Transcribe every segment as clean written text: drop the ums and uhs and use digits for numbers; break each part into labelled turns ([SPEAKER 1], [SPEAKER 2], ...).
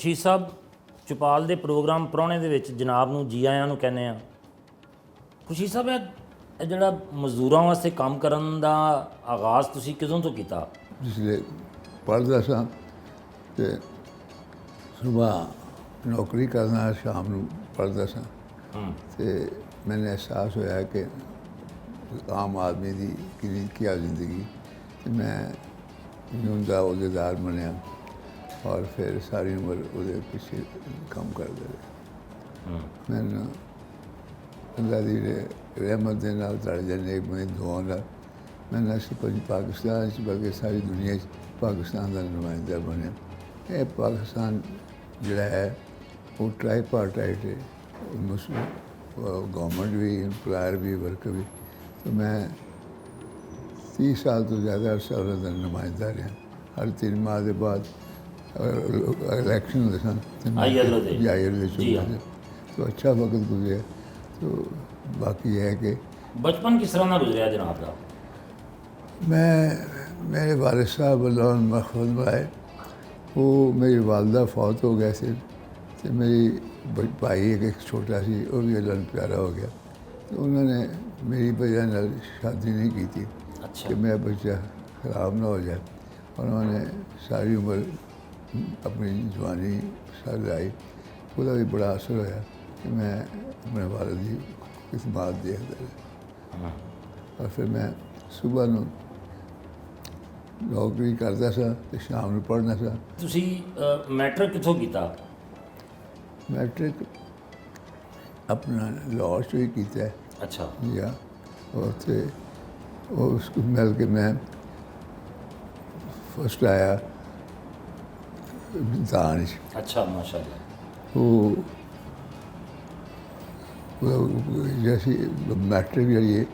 [SPEAKER 1] ਖੁਰਸ਼ੀਦ ਸਾਹਿਬ ਚੁਪਾਲ ਦੇ ਪ੍ਰੋਗਰਾਮ ਪ੍ਰਾਹੁਣੇ ਦੇ ਵਿੱਚ ਜਨਾਬ ਨੂੰ ਜੀ ਆਇਆਂ ਨੂੰ ਕਹਿੰਦੇ ਆ। ਖੁਰਸ਼ੀਦ ਸਾਹਿਬ ਇਹ ਜਿਹੜਾ ਮਜ਼ਦੂਰਾਂ ਵਾਸਤੇ ਕੰਮ ਕਰਨ ਦਾ ਆਗਾਜ਼ ਤੁਸੀਂ ਕਦੋਂ ਤੋਂ ਕੀਤਾ?
[SPEAKER 2] ਜਿਸਲੇ ਪੜ੍ਹਦਾ ਸਾਂ ਤੇ ਸੁਬਾਹ ਨੌਕਰੀ ਕਰਨਾ, ਸ਼ਾਮ ਨੂੰ ਪੜ੍ਹਦਾ ਸਾਂ ਤੇ ਮੈਨੂੰ ਅਹਿਸਾਸ ਹੋਇਆ ਕਿ ਆਮ ਆਦਮੀ ਦੀ ਕਿੰਨੀ ਕੀ ਜ਼ਿੰਦਗੀ, ਤੇ ਮੈਂ ਯੂਨ ਦਾ ਅਹੁਦੇਦਾਰ ਬਣਿਆ ਔਰ ਫਿਰ ਸਾਰੀ ਉਮਰ ਉਹਦੇ ਪਿੱਛੇ ਕੰਮ ਕਰਦਾ ਰਿਹਾ। ਮੈਨੂੰ ਅੱਲਾ ਦੀ ਰਹਿਮਤ ਦੇ ਨਾਲ ਤੁਹਾਡੇ ਨੇਕ ਬਣੇ ਦੁਆ ਨਾਲ ਮੈਂ ਨਾ ਸਿਰਫ ਪਾਕਿਸਤਾਨ 'ਚ ਬਲਕਿ ਸਾਰੀ ਦੁਨੀਆ 'ਚ ਪਾਕਿਸਤਾਨ ਦਾ ਨੁਮਾਇੰਦਾ ਬਣਿਆ। ਇਹ ਪਾਕਿਸਤਾਨ ਜਿਹੜਾ ਹੈ ਉਹ ਟ੍ਰਾਈਪਾਰਟਾਈਟ ਹੈ, ਮੁਸਲਿਮ ਗੌਰਮੈਂਟ ਵੀ, ਇੰਪਲਾਇਰ ਵੀ, ਵਰਕਰ ਵੀ। तो मैं 30 साल तो ज़्यादा अरसा का नुमाइंदा रहा। हर 3 माह के बाद इलेक्शन होते सन, तो अच्छा वक्त गुजरा। तो बाकी है कि
[SPEAKER 1] बचपन किस तरह ना गुजरा जनाब का?
[SPEAKER 2] मैं मेरे वालिद साहब अल्लाह महफूज बनाए, वो मेरी वालदा फौत हो गए थे, तो मेरी भाई एक छोटा सी वो भी अल्लाह ने प्यारा हो गया। तो उन्होंने मेरी वजह नाल शादी नहीं की थी।
[SPEAKER 1] अच्छा।
[SPEAKER 2] कि मेरा बच्चा ख़राब ना हो जाए। और उन्होंने सारी उम्र अपनी जवानी सर लाई, उसका भी बड़ा असर होया कि मैं अपने वालिद की खिदमत देखता रहा। और फिर मैं सुबह ਨੂੰ नौकरी करता सा ਤੇ ਸ਼ਾਮ ਨੂੰ ਪੜ੍ਹਨਾ सा।
[SPEAKER 1] ਤੁਸੀਂ ਮੈਟ੍ਰਿਕ ਕਿੱਥੋਂ ਕੀਤਾ?
[SPEAKER 2] मैट्रिक अपना लाहौर से ही किया।
[SPEAKER 1] अच्छा।
[SPEAKER 2] या ਉੱਥੇ ਉਸ ਮਿਲ ਕੇ ਮੈਂ ਫਸਟ ਆਇਆ ਇਮਤਿਹਾਨ 'ਚ।
[SPEAKER 1] अच्छा माशाल्लाह।
[SPEAKER 2] ਉਹ ਜੈਸੀ ਮੈਟ੍ਰਿਕ ਜਿਹੜੀ ਹੈ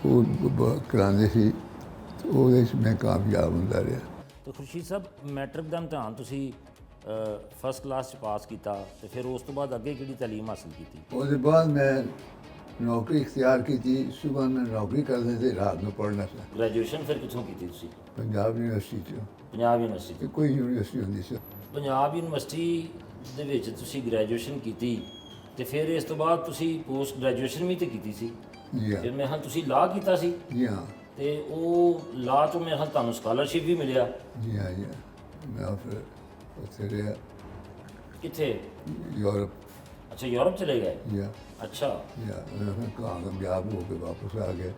[SPEAKER 2] ਉਹ ਕਰਾਉਂਦੇ ਸੀ, ਤੇ ਉਹਦੇ 'ਚ ਮੈਂ ਕਾਮਯਾਬ ਹੁੰਦਾ ਰਿਹਾ।
[SPEAKER 1] तो ਖੁਰਸ਼ੀਦ ਸਾਹਿਬ ਮੈਟ੍ਰਿਕ ਦਾ ਇਮਤਿਹਾਨ ਤੁਸੀਂ ਫਸਟ ਕਲਾਸ 'ਚ ਪਾਸ ਕੀਤਾ, ਤੇ ਫਿਰ ਉਸ ਤੋਂ ਬਾਅਦ ਅੱਗੇ ਕਿਹੜੀ ਤਾਲੀਮ ਹਾਸਲ ਕੀਤੀ?
[SPEAKER 2] ਉਹਦੇ ਬਾਅਦ ਮੈਂ ਨੌਕਰੀ ਇਖਤਿਆਰ ਕੀਤੀ। ਸੁਬਹ ਮੈਂ ਨੌਕਰੀ ਕਰਦੇ ਤੇ ਰਾਤ ਨੂੰ ਪੜ੍ਹਨਾ ਸੀ।
[SPEAKER 1] ਗ੍ਰੈਜੂਏਸ਼ਨ ਫਿਰ ਕਿੱਥੋਂ ਕੀਤੀ ਤੁਸੀਂ?
[SPEAKER 2] ਪੰਜਾਬ ਯੂਨੀਵਰਸਿਟੀ 'ਚ।
[SPEAKER 1] ਪੰਜਾਬ ਯੂਨੀਵਰਸਿਟੀ
[SPEAKER 2] ਤੇ
[SPEAKER 1] ਤੋਂ?
[SPEAKER 2] ਕੋਈ ਯੂਨੀਵਰਸਿਟੀ ਹੁੰਦੀ ਸੀ।
[SPEAKER 1] ਪੰਜਾਬ ਯੂਨੀਵਰਸਿਟੀ ਦੇ ਵਿੱਚ ਤੁਸੀਂ ਗ੍ਰੈਜੂਏਸ਼ਨ ਕੀਤੀ, ਤੇ ਫਿਰ ਇਸ ਤੋਂ ਬਾਅਦ ਤੁਸੀਂ ਪੋਸਟ ਗ੍ਰੈਜੂਏਸ਼ਨ ਵੀ ਤੇ ਕੀਤੀ ਸੀ।
[SPEAKER 2] ਜੀ
[SPEAKER 1] ਫਿਰ ਮੈਂ ਹਾਂ ਤੁਸੀਂ ਲਾਅ ਕੀਤਾ ਸੀ,
[SPEAKER 2] ਜੀ ਹਾਂ
[SPEAKER 1] ਤੇ ਉਹ ਲਾਅ ਤੋਂ ਮੇਰੇ ਹਾਲ ਤੁਹਾਨੂੰ ਸਕਾਲਰਸ਼ਿਪ ਵੀ ਮਿਲਿਆ।
[SPEAKER 2] ਜੀ ਹਾਂ ਜੀ। ਮੈਂ ਫਿਰ ਉੱਥੇ ਰਿਹਾ
[SPEAKER 1] ਕਿੱਥੇ?
[SPEAKER 2] ਯੂਰਪ।
[SPEAKER 1] ਅੱਛਾ, ਯੂਰਪ ਚਲੇ ਗਏ?
[SPEAKER 2] ਜਾਂ
[SPEAKER 1] ਅੱਛਾ।
[SPEAKER 2] ਮੈਂ ਫਿਰ ਕਾਮਯਾਬ ਹੋ ਕੇ ਵਾਪਸ ਆ ਗਿਆ।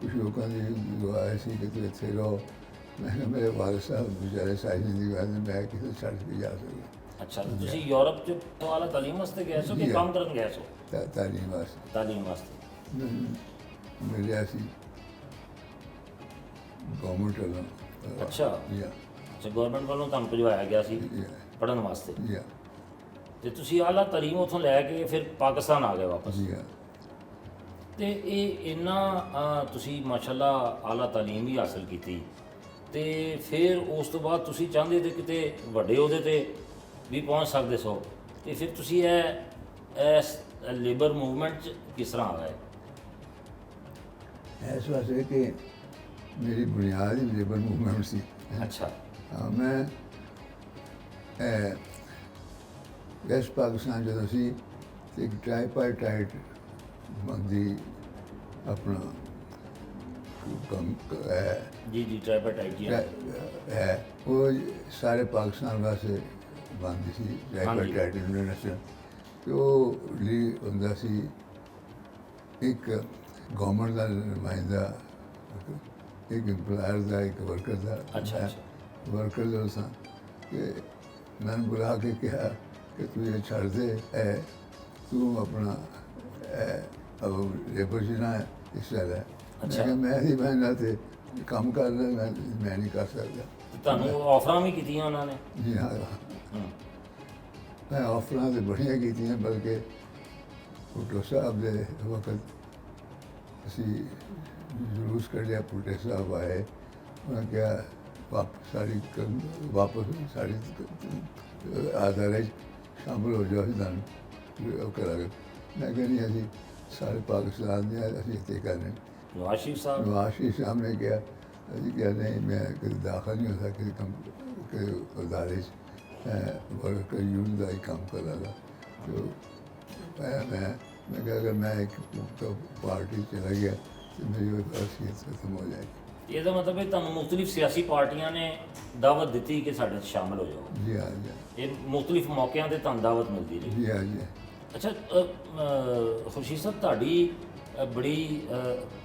[SPEAKER 2] ਕੁਛ ਲੋਕਾਂ ਦੀ ਦੁਆ ਸੀ ਕਿ ਤੂੰ ਇੱਥੇ ਰਹੋ। ਮੈਂ ਕਿਹਾ ਮੇਰੇ ਵਾਲਿਦ ਸਾਹਿਬ ਵਿਚਾਰੇ ਸਾਰੀ ਜ਼ਿੰਦਗੀ ਬਾਅਦ ਮੈਂ ਕਿਸੇ ਛੱਡ ਕੇ ਜਾ ਸਕਦਾ।
[SPEAKER 1] ਅੱਛਾ, ਤੁਸੀਂ ਯੂਰਪ 'ਚ ਵਾਲਾ ਤਾਲੀਮ ਵਾਸਤੇ ਗਏ ਸੋ ਕਿ ਕੰਮ ਕਰਨ ਗਏ ਸੋ?
[SPEAKER 2] ਤਾਲੀਮ ਵਾਸਤੇ
[SPEAKER 1] ਤਾਲੀਮ ਵਾਸਤੇ।
[SPEAKER 2] ਮਿਲਿਆ ਸੀ ਗੌਰਮੈਂਟ ਵੱਲੋਂ।
[SPEAKER 1] ਅੱਛਾ।
[SPEAKER 2] ਜਾਂ
[SPEAKER 1] ਅੱਛਾ, ਗਵਰਨਮੈਂਟ ਵੱਲੋਂ ਤੁਹਾਨੂੰ ਭਜਵਾਇਆ ਗਿਆ ਸੀ ਪੜ੍ਹਨ ਵਾਸਤੇ,
[SPEAKER 2] ਜਾਂ
[SPEAKER 1] ਤੇ ਤੁਸੀਂ ਆਲਾ ਤਾਲੀਮ ਉੱਥੋਂ ਲੈ ਕੇ ਫਿਰ ਪਾਕਿਸਤਾਨ ਆ ਗਏ ਵਾਪਸ।
[SPEAKER 2] ਜੀ ਹਾਂ।
[SPEAKER 1] ਤੇ ਇਹ ਇੰਨਾ ਤੁਸੀਂ ਮਾਸ਼ਾਅੱਲਾ ਆਲਾ ਤਾਲੀਮ ਵੀ ਹਾਸਲ ਕੀਤੀ, ਤੇ ਫਿਰ ਉਸ ਤੋਂ ਬਾਅਦ ਤੁਸੀਂ ਚਾਹੁੰਦੇ ਤੇ ਕਿਤੇ ਵੱਡੇ ਅਹੁਦੇ ਤੇ ਵੀ ਪਹੁੰਚ ਸਕਦੇ ਸੋ, ਤੇ ਫਿਰ ਤੁਸੀਂ ਇਸ ਲੇਬਰ ਮੂਵਮੈਂਟ 'ਚ ਕਿਸ ਤਰ੍ਹਾਂ ਆ ਗਏ?
[SPEAKER 2] ਇਸ ਵਾਸਤੇ ਕਿ ਮੇਰੀ ਬੁਨਿਆਦ ਹੀ ਲੇਬਰ ਮੂਵਮੈਂਟ ਸੀ।
[SPEAKER 1] ਅੱਛਾ।
[SPEAKER 2] ਮੈਂ ਵੈਸਟ ਪਾਕਿਸਤਾਨ ਜਦੋਂ ਸੀ ਤੇ ਇੱਕ ਟ੍ਰਾਈਪਾਰਟਾਈਟ ਬੰਦੀ ਆਪਣਾ ਕੰਮ
[SPEAKER 1] ਜੀ ਜੀ, ਟ੍ਰਾਈਪਾਰਟਾਈਟ ਜੀ।
[SPEAKER 2] ਹੈ ਉਹ ਸਾਰੇ ਪਾਕਿਸਤਾਨ ਵਾਸਤੇ ਬੰਦੀ ਸੀ ਟ੍ਰਾਈਪਾਰਟਾਈਟ ਇੰਟਰਨੈਸ਼ਨਲ। ਤੇ ਉਹ ਲਈ ਹੁੰਦਾ ਸੀ ਇੱਕ ਗੌਰਮੈਂਟ ਦਾ ਨੁਮਾਇੰਦਾ, ਇੱਕ ਇੰਪਲਾਇਰ ਦਾ, ਇੱਕ ਵਰਕਰ ਦਾ।
[SPEAKER 1] ਅੱਛਾ ਅੱਛਾ।
[SPEAKER 2] ਵਰਕਰ ਜੋ ਸਾਂ ਕਿ ਮੈਨੂੰ ਬੁਲਾ ਕੇ ਕਿਹਾ ਕਿ ਤੂੰ ਇਹ ਛੱਡ ਦੇ, ਤੂੰ ਆਪਣਾ ਲੇਬਰ 'ਚ ਨਾ ਹਿੱਸਾ ਲੈ।
[SPEAKER 1] ਅੱਛਾ।
[SPEAKER 2] ਮੈਂ ਦੀ ਮਿਹਨਤ ਤੇ ਕੰਮ ਕਰ ਰਿਹਾ, ਮੈਂ ਨਹੀਂ ਕਰ ਸਕਦਾ।
[SPEAKER 1] ਤੇ ਤੁਹਾਨੂੰ ਆਫਰਾਂ ਵੀ ਕੀਤੀਆਂ ਉਹਨਾਂ ਨੇ?
[SPEAKER 2] ਜੀ ਹਾਂ। ਮੈਂ ਆਫਰਾਂ ਤਾਂ ਬੜੀਆਂ ਕੀਤੀਆਂ, ਬਲਕਿ ਭੁੱਟੋ ਸਾਹਿਬ ਦੇ ਵਕਤ ਅਸੀਂ ਜਲੂਸ ਕੱਢਿਆ। ਭੁੱਟੋ ਸਾਹਿਬ ਆਏ, ਉਹਨਾਂ ਕਿਹਾ ਵਾਪਸ ਸਾਡੀ ਆਜ਼ਾਦੀ 'ਚ ਸ਼ਾਮਲ ਹੋ ਜਾਓ, ਅਸੀਂ ਤੁਹਾਨੂੰ ਉਹ ਕਰਾਂਗੇ। ਮੈਂ ਕਿਹਾ ਨਹੀਂ, ਅਸੀਂ ਸਾਰੇ ਪਾਕਿਸਤਾਨ ਦੇ ਅਸੀਂ ਇੱਥੇ ਕਰਨੇ।
[SPEAKER 1] ਨਵਾਜ਼ ਸ਼ਰੀਫ ਸਾਹਿਬ?
[SPEAKER 2] ਨਵਾਜ਼ ਸ਼ਰੀਫ ਸਾਹਿਬ ਨੇ ਕਿਹਾ, ਅਸੀਂ ਕਿਹਾ ਨਹੀਂ, ਮੈਂ ਕਦੇ ਦਾਖਲ ਨਹੀਂ ਹੋ ਸਕਦਾ ਕਿਸੇ ਅਦਾਰੇ 'ਚ। वर्कर यूनियन का ही काम कर रहा था। तो मैं कहा अगर मैं एक तो पार्टी चला गया तो मेरी वो हैसियत खत्म हो जाएगी।
[SPEAKER 1] ਇਹਦਾ ਮਤਲਬ ਹੈ ਤੁਹਾਨੂੰ ਮੁxtਲਿਫ ਸਿਆਸੀ ਪਾਰਟੀਆਂ ਨੇ ਦਾਵਤ ਦਿੱਤੀ ਕਿ ਸਾਡੇ 'ਚ ਸ਼ਾਮਲ ਹੋ ਜਾਓ।
[SPEAKER 2] जी हाँ जी
[SPEAKER 1] ਇਹ ਮੁxtਲਿਫ ਮੌਕਿਆਂ ਤੇ ਤੁਹਾਨੂੰ ਦਾਵਤ ਮਿਲਦੀ ਰਹੀ।
[SPEAKER 2] जी हाँ जी
[SPEAKER 1] ਅੱਛਾ ਖੁਰਸ਼ੀਦ ਸਾਹਿਬ ਤੁਹਾਡੀ ਬੜੀ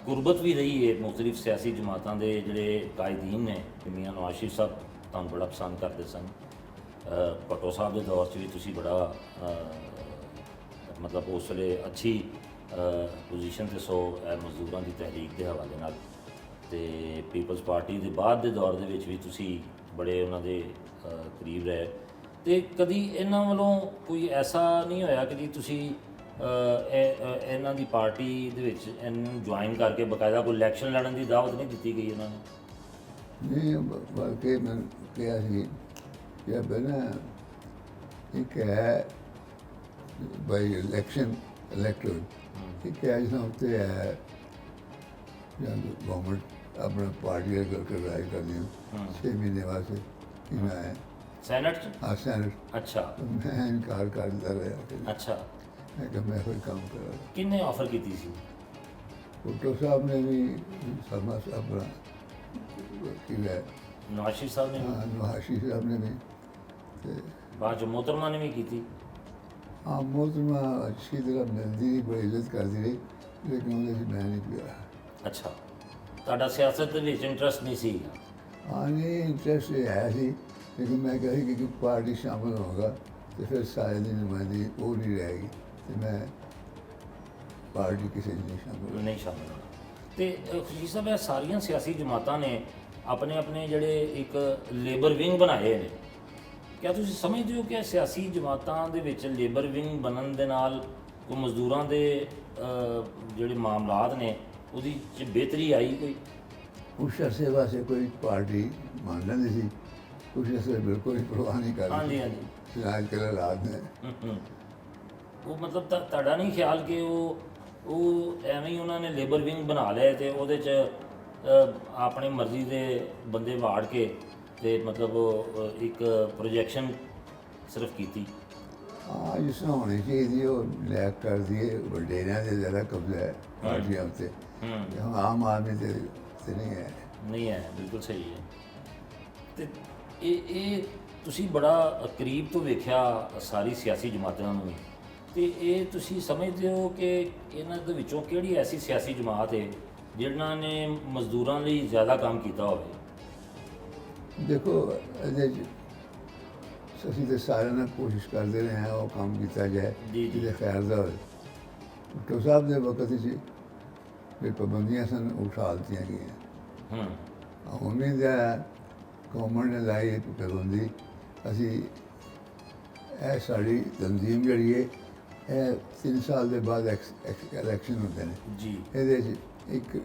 [SPEAKER 1] ਗੁਰਬਤ ਵੀ ਰਹੀ ਹੈ ਮੁxtਲਿਫ ਸਿਆਸੀ ਜਮਾਤਾਂ ਦੇ ਜਿਹੜੇ ਕਾਇਦੀਨ ਨੇ। ਮੀਆਂ ਨਵਾਜ਼ ਸ਼ਰੀਫ ਸਾਹਿਬ ਤੁਹਾਨੂੰ ਬੜਾ ਪਸੰਦ ਕਰਦੇ ਸਨ। ਭੱਟੋ ਸਾਹਿਬ ਦੇ ਦੌਰ 'ਚ ਵੀ ਤੁਸੀਂ ਬੜਾ ਮਤਲਬ ਉਸ ਵੇਲੇ ਅੱਛੀ ਪੋਜੀਸ਼ਨ 'ਤੇ ਸੋ ਮਜ਼ਦੂਰਾਂ ਦੀ ਤਹਿਰੀਕ ਦੇ ਹਵਾਲੇ ਨਾਲ। ਅਤੇ ਪੀਪਲਸ ਪਾਰਟੀ ਦੇ ਬਾਅਦ ਦੇ ਦੌਰ ਦੇ ਵਿੱਚ ਵੀ ਤੁਸੀਂ ਬੜੇ ਉਹਨਾਂ ਦੇ ਕਰੀਬ ਰਹੇ। ਅਤੇ ਕਦੀ ਇਹਨਾਂ ਵੱਲੋਂ ਕੋਈ ਐਸਾ ਨਹੀਂ ਹੋਇਆ ਕਿ ਜੀ ਤੁਸੀਂ ਇਹਨਾਂ ਦੀ ਪਾਰਟੀ ਦੇ ਵਿੱਚ ਇਹਨੂੰ ਜੁਆਇਨ ਕਰਕੇ ਬਾਕਾਇਦਾ ਕੋਈ ਇਲੈਕਸ਼ਨ ਲੜਨ ਦੀ ਦਾਵਤ ਨਹੀਂ ਦਿੱਤੀ ਗਈ ਇਹਨਾਂ ਨੂੰ?
[SPEAKER 2] नहीं बल्कि मैं क्या सी कि अब ना एक है भाई इलेक्शन इलेक्टोरल एक क्या जिसमें होते है गवर्नमेंट अपना पार्टी करवाई कर दी 6 महीने वास्ते कि मैं
[SPEAKER 1] ਸੈਨੇਟ 'ਚ?
[SPEAKER 2] हाँ सैनट
[SPEAKER 1] ਅੱਛਾ
[SPEAKER 2] तो मैं इनकार करता रहा।
[SPEAKER 1] ਅੱਛਾ
[SPEAKER 2] मैं कहा मैं कोई काम कर रहा।
[SPEAKER 1] ਕਿੰਨੇ ਆਫਰ ਕੀਤੀ ਸੀ?
[SPEAKER 2] भुट्टो साहब ने भी समा अपना वकील है
[SPEAKER 1] ਨਵਾਜ਼ ਸ਼ਰੀਫ ਸਾਹਿਬ ਨੇ ਵੀ?
[SPEAKER 2] हाँ नवाशी साहब ने भी ते
[SPEAKER 1] ਬਾਅਦ 'ਚ ਮੋਹਤਰਮਾ ਨੇ ਵੀ ਕੀਤੀ?
[SPEAKER 2] हाँ मोहतरमा अच्छी तरह मिलती रही, बड़ी इज्जत करती रही, लेकिन उन्हें मैं नहीं पिया।
[SPEAKER 1] ਅੱਛਾ ਤੁਹਾਡਾ ਸਿਆਸਤ ਦੇ ਵਿੱਚ ਇੰਟਰਸਟ ਨਹੀਂ ਸੀ?
[SPEAKER 2] हाँ नहीं इंटरेस्ट ये है सी, लेकिन मैं कही कि पार्टी शामिल होगा तो फिर सारे दिन नुमाइंदगी वो नहीं रहेगी, तो मैं पार्टी किसी नहीं शामिल
[SPEAKER 1] ਨਹੀਂ ਸ਼ਾਮਲ ਹੋਣਾ। ਤੇ ਖੁਸ਼ੀ ਸਾਹਿਬ ਇਹ ਸਾਰੀਆਂ ਸਿਆਸੀ ਜਮਾਤਾਂ ਨੇ ਆਪਣੇ ਆਪਣੇ ਜਿਹੜੇ ਇੱਕ ਲੇਬਰ ਵਿੰਗ ਬਣਾਏ ਨੇ। ਕਿਆ ਤੁਸੀਂ ਸਮਝਦੇ ਹੋ ਕਿ ਇਹ ਸਿਆਸੀ ਜਮਾਤਾਂ ਦੇ ਵਿੱਚ ਲੇਬਰ ਵਿੰਗ ਬਣਨ ਦੇ ਨਾਲ ਕੋਈ ਮਜ਼ਦੂਰਾਂ ਦੇ ਜਿਹੜੇ ਮਾਮਲਾਤ ਨੇ ਉਹਦੀ 'ਚ ਬਿਹਤਰੀ ਆਈ ਕੋਈ?
[SPEAKER 2] कुछ अरसे वास्ते कोई पार्टी मान लेंदी सी, कुछ अरसे बिल्कुल ही परवाह नहीं कर
[SPEAKER 1] ਹਾਂਜੀ
[SPEAKER 2] रही
[SPEAKER 1] ਹਾਂਜੀ।
[SPEAKER 2] आज कल हालात ने
[SPEAKER 1] ਹੂੰ। ਉਹ ਮਤਲਬ ਤੁਹਾਡਾ ਨਹੀਂ ਖਿਆਲ ਕਿ ਉਹ ਐਵੇਂ ਹੀ ਉਹਨਾਂ ਨੇ ਲੇਬਰ ਵਿੰਗ ਬਣਾ ਲਿਆ ਤੇ ਉਹਦੇ 'ਚ ਆਪਣੀ ਮਰਜ਼ੀ ਦੇ ਬੰਦੇ ਵਾੜ ਕੇ ਤੇ ਮਤਲਬ ਇੱਕ ਪ੍ਰੋਜੈਕਸ਼ਨ ਸਿਰਫ ਕੀਤੀ?
[SPEAKER 2] हाँ जिस तरह होनी चाहिए वो लैक कर दिए वडेरिया से ज़्यादा कब्जा है पार्टियां से। हम आम आदमी से नहीं है।
[SPEAKER 1] ਨਹੀਂ ਹੈ, ਬਿਲਕੁਲ ਸਹੀ ਹੈ। ਤੇ ਇਹ ਤੁਸੀਂ ਬੜਾ ਕਰੀਬ ਤੋਂ ਵੇਖਿਆ ਸਾਰੀ ਸਿਆਸੀ ਜਮਾਤਾਂ ਨੂੰ, ਤੇ ਇਹ ਤੁਸੀਂ ਸਮਝਦੇ ਹੋ ਕਿ ਇਹਨਾਂ ਦੇ ਵਿੱਚੋਂ ਕਿਹੜੀ ਐਸੀ ਸਿਆਸੀ ਜਮਾਤ ਹੈ ਜਿਨ੍ਹਾਂ ਨੇ ਮਜ਼ਦੂਰਾਂ ਲਈ ਜ਼ਿਆਦਾ ਕੰਮ ਕੀਤਾ ਹੋਵੇ?
[SPEAKER 2] देखो ਅਸੀਂ ਤੇ ਸਾਰਿਆਂ ਨੇ ਕੋਸ਼ਿਸ਼ ਕਰਦੇ ਰਹੇ ਹਾਂ ਉਹ ਕੰਮ ਕੀਤਾ ਜਾਏ
[SPEAKER 1] ਜੀ, ਜੀ।
[SPEAKER 2] ਜਿਹਦੇ ਖੈਰ ਦਾ ਹੋਵੇ। ਭੁੱਟੋ ਸਾਹਿਬ ਦੇ ਵਕਤ ਵਿੱਚ ਵੀ ਪਾਬੰਦੀਆਂ ਸਨ ਉਠਾ ਦਿੱਤੀਆਂ ਗਈਆਂ। ਉਮੀਦ ਹੈ ਗੌਰਮੈਂਟ ਨੇ ਲਾਈ ਇੱਕ ਪਾਬੰਦੀ, ਅਸੀਂ ਇਹ ਸਾਡੀ ਤਨਜ਼ੀਮ ਜਿਹੜੀ ਹੈ ਇਹ 3 ਸਾਲ ਦੇ ਬਾਅਦ ਇਲੈਕਸ਼ਨ ਹੁੰਦੇ ਨੇ
[SPEAKER 1] ਜੀ।
[SPEAKER 2] ਇਹਦੇ 'ਚ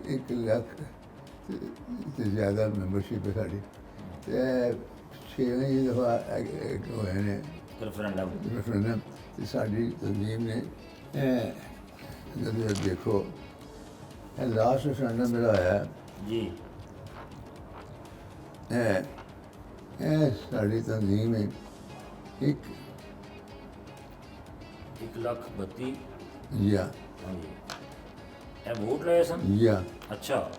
[SPEAKER 2] ਇੱਕ ਲੱਖ ਤੇ ਜ਼ਿਆਦਾ ਮੈਂਬਰਸ਼ਿਪ ਹੈ ਸਾਡੀ, ਤੇ 6ਵੀਂ ਦਫਾ ਹੋਏ ਨੇ ਰੈਫਰੈਂਡਮ, ਤੇ ਸਾਡੀ ਤਨਜ਼ੀਮ ਨੇ ਜਦੋਂ ਦੇਖੋ ਇਹ ਲਾਸਟ ਰੈਫਰੈਂਡਮ ਜਿਹੜਾ ਹੋਇਆ
[SPEAKER 1] ਜੀ,
[SPEAKER 2] ਇਹ ਸਾਡੀ ਤਨਜ਼ੀਮ ਹੈ
[SPEAKER 1] 1,32,000।
[SPEAKER 2] ਜਾਂ
[SPEAKER 1] ਹਾਂਜੀ, ਇਹ ਵੋਟ ਲਏ ਸਨ?
[SPEAKER 2] ਜਾਂ
[SPEAKER 1] ਅੱਛਾ,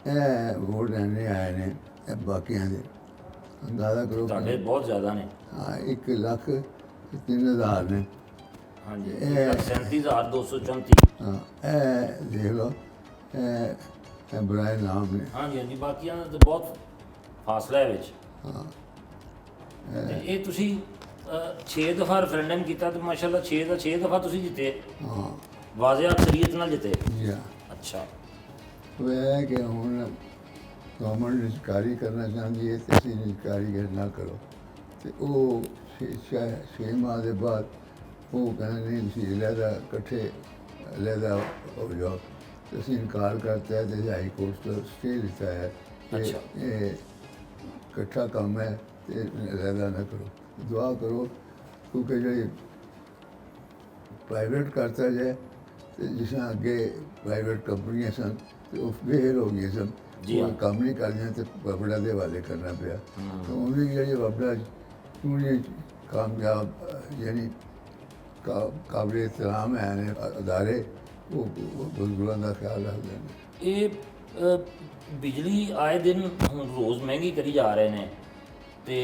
[SPEAKER 2] ਇਹ ਵੋਟ ਲੈਣੇ ਆਏ ਨੇ ਇਹ ਬਾਕੀਆਂ ਦੇ ਅੰਦਾਜ਼ਾ ਕਰੋ।
[SPEAKER 1] ਤੁਹਾਡੇ ਬਹੁਤ ਜ਼ਿਆਦਾ ਨੇ।
[SPEAKER 2] ਹਾਂ 1,03,000 ਨੇ।
[SPEAKER 1] ਹਾਂਜੀ,
[SPEAKER 2] ਇਹ-
[SPEAKER 1] 1,37,234।
[SPEAKER 2] ਹਾਂ ਇਹ ਦੇਖ ਲਓ ਇਹ ਬੁਰਾਏ ਨਾਮ ਨੇ।
[SPEAKER 1] ਹਾਂਜੀ ਹਾਂਜੀ, ਬਾਕੀਆਂ ਦਾ ਤਾਂ ਬਹੁਤ ਫਾਸਲਾ ਹੈ ਵਿੱਚ।
[SPEAKER 2] ਹਾਂ
[SPEAKER 1] ਤੇ ਇਹ ਤੁਸੀਂ 6 ਦਫਾ ਰੈਫਰੈਂਡਮ ਕੀਤਾ ਤੇ ਮਾਸ਼ਾਅੱਲਾ 6 ਦਫਾ ਤੁਸੀਂ ਜਿੱਤੇ,
[SPEAKER 2] ਹਾਂ
[SPEAKER 1] ਵਾਜ਼ਿਆ ਅਕਸਰੀਅਤ ਨਾਲ ਜਿੱਤੇ।
[SPEAKER 2] ਜਾਂ
[SPEAKER 1] ਅੱਛਾ,
[SPEAKER 2] ਉਹ ਇਹ ਹੈ ਕਿ ਹੁਣ ਗੌਰਮੈਂਟ ਨਿਜਕਾਰੀ ਕਰਨਾ ਚਾਹੁੰਦੀ ਹੈ ਤੇ ਅਸੀਂ ਨਿਜਕਾਰੀ ਨਾ ਕਰੋ, ਤੇ ਉਹ 6 ਮਾਹ ਦੇ ਬਾਅਦ ਉਹ ਕਹਿੰਦੇ ਨਹੀਂ ਤੁਸੀਂ ਲਹਿਦਾ ਇਕੱਠੇ ਲਹਿਦਾ ਹੋ ਜਾਓ, ਤੇ ਅਸੀਂ ਇਨਕਾਰ ਕਰਤਾ ਹੈ ਤੇ ਹਾਈ ਕੋਰਟ ਤੋਂ ਸਟੇ ਦਿੱਤਾ ਹੈ ਕਿ
[SPEAKER 1] ਅੱਛਾ।
[SPEAKER 2] ਇਹ ਇਕੱਠਾ ਕੰਮ ਹੈ ਤੇ ਲਹਿਦਾ ਨਾ ਕਰੋ। ਦੁਆ ਕਰੋ ਕਿਉਂਕਿ ਜਿਹੜੀ ਪ੍ਰਾਈਵੇਟ ਕਰਤਾ ਜਾਏ ਤੇ ਜਿਸ ਤਰ੍ਹਾਂ ਅੱਗੇ ਪ੍ਰਾਈਵੇਟ ਕੰਪਨੀਆਂ ਸਨ ਤੇ ਉਹ ਫੇਲ ਹੋ ਗਈਆਂ ਸਨ,
[SPEAKER 1] ਜੀ ਹਾਂ।
[SPEAKER 2] ਉਹ ਕੰਮ ਨਹੀਂ ਕਰਦੀਆਂ ਤੇ ਵਪੜਾ ਦੇ ਹਵਾਲੇ ਕਰਨਾ ਪਿਆ। ਤਾਂ ਉਹਨੇ ਜਿਹੜੀ ਵਪੜਾ ਕਿਉਂ ਨਹੀਂ ਕਾਮਯਾਬ ਯਾਨੀ ਕਾਬਲ ਇਤਰਾਮ ਹੈ ਨੇ ਅਦਾਰੇ ਉਹ ਬਜ਼ੁਰਗਾਂ ਦਾ ਖਿਆਲ ਰੱਖਦੇ ਨੇ।
[SPEAKER 1] ਇਹ ਬਿਜਲੀ ਆਏ ਦਿਨ ਹੁਣ ਰੋਜ਼ ਮਹਿੰਗੀ ਕਰੀ ਜਾ ਰਹੇ ਨੇ, ਤੇ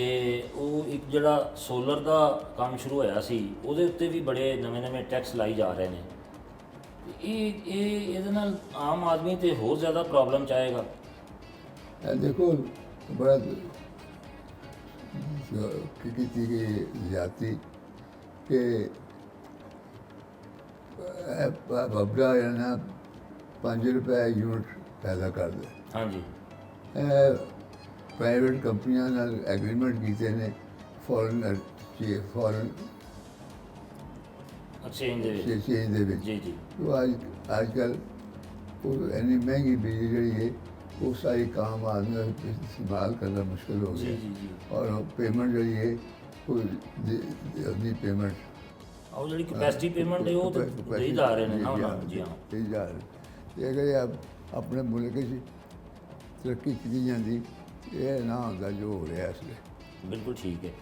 [SPEAKER 1] ਉਹ ਇੱਕ ਜਿਹੜਾ ਸੋਲਰ ਦਾ ਕੰਮ ਸ਼ੁਰੂ ਹੋਇਆ ਸੀ ਉਹਦੇ ਉੱਤੇ ਵੀ ਬੜੇ ਨਵੇਂ ਟੈਕਸ ਲਾਈ ਜਾ ਰਹੇ ਨੇ। ਇਹਦੇ ਨਾਲ ਆਮ ਆਦਮੀ ਤੇ ਹੋਰ ਜ਼ਿਆਦਾ ਪ੍ਰੋਬਲਮ ਚ ਆਏਗਾ।
[SPEAKER 2] ਇਹ ਦੇਖੋ ਬੜਾ ਕੀਤੀ ਗਈ ਜ਼ਿਆਦਤੀ ਕਿ ਬਬੜਾ ਨਾ 5 ਰੁਪਏ ਯੂਨਿਟ ਪੈਦਾ ਕਰਦੇ।
[SPEAKER 1] ਹਾਂਜੀ।
[SPEAKER 2] ਇਹ ਪ੍ਰਾਈਵੇਟ ਕੰਪਨੀਆਂ ਨਾਲ ਐਗਰੀਮੈਂਟ ਕੀਤੇ ਨੇ ਫੋਰਨ ਫੋਰਨ
[SPEAKER 1] ਐਕਸਚੇਂਜ ਦੇ ਵਿੱਚ।
[SPEAKER 2] ਚੇਂਜ ਦੇ ਵਿੱਚ।
[SPEAKER 1] ਜੀ ਜੀ।
[SPEAKER 2] ਉਹ ਅੱਜ ਕੱਲ੍ਹ ਉਹ ਇੰਨੀ ਮਹਿੰਗੀ ਬਿਜਲੀ ਜਿਹੜੀ ਹੈ ਉਹ ਸਾਰੀ ਕਾਮ ਆਦਮੀ ਦਾ ਇਸਤੇਮਾਲ ਕਰਨਾ ਮੁਸ਼ਕਿਲ ਹੋ
[SPEAKER 1] ਜੀ
[SPEAKER 2] ਗਿਆ।
[SPEAKER 1] ਜੀ ਜੀ।
[SPEAKER 2] ਔਰ ਪੇਮੈਂਟ ਜਿਹੜੀ ਹੈ ਉਹ ਦੀ ਪੇਮੈਂਟ
[SPEAKER 1] ਉਹ ਜਿਹੜੀ ਕੈਪੈਸਿਟੀ ਪੇਮੈਂਟ ਹੈ ਉਹ ਤਾਂ ਦੇ ਜਾ ਰਹੇ ਨੇ ਨਾ ਉਹਨਾਂ ਨੂੰ। ਜੀ ਹਾਂ।
[SPEAKER 2] ਦੇ ਜਾ ਰਹੇ। ਇਹ ਅਗਰ ਆਪਣੇ ਮੁਲਕ 'ਚ ਤਰੱਕੀ ਕੀਤੀ ਜਾਂਦੀ ਇਹ ਨਾ ਹੁੰਦਾ ਜੋ ਹੋ ਰਿਹਾ ਇਸ ਵੇਲੇ।
[SPEAKER 1] ਬਿਲਕੁਲ ਠੀਕ ਹੈ।